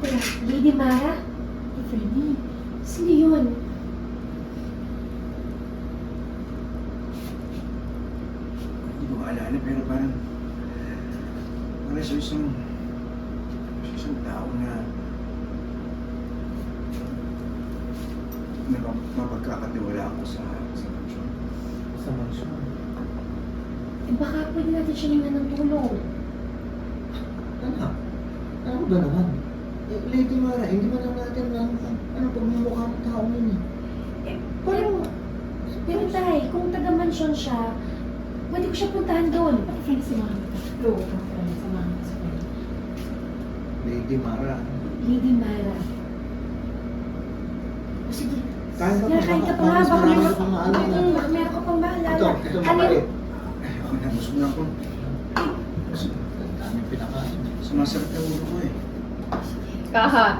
Teka, Lady Mara? Hey, Freddy. Sino yun? Hindi ko maalala pero parang siya isang tao na mapagkakatiwala ako sa mansyon. Sa mansyon. Eh baka pwede natin siya naman ng tulong. Anak, ano ba naman? Eh, Lady Mara, hindi man lang natin ano pagmumukha ng tao yun eh. Eh, pero tay, kung taga-mansyon siya, pwede ko siya puntahan doon. Pati friend si Mami. Oo, friend sa Mami. Sa friend. Lady Mara. Lady Mara. O sige, Kain ka pa, kain ka pa nga. mas Baka marami meron ka pang maalala. meron ka pang maalala. Ito Ano mabait. yun? Ay, ako na, busog na ako. Ang daming pinakain. Sumasarap na ulo ko eh. Kahat.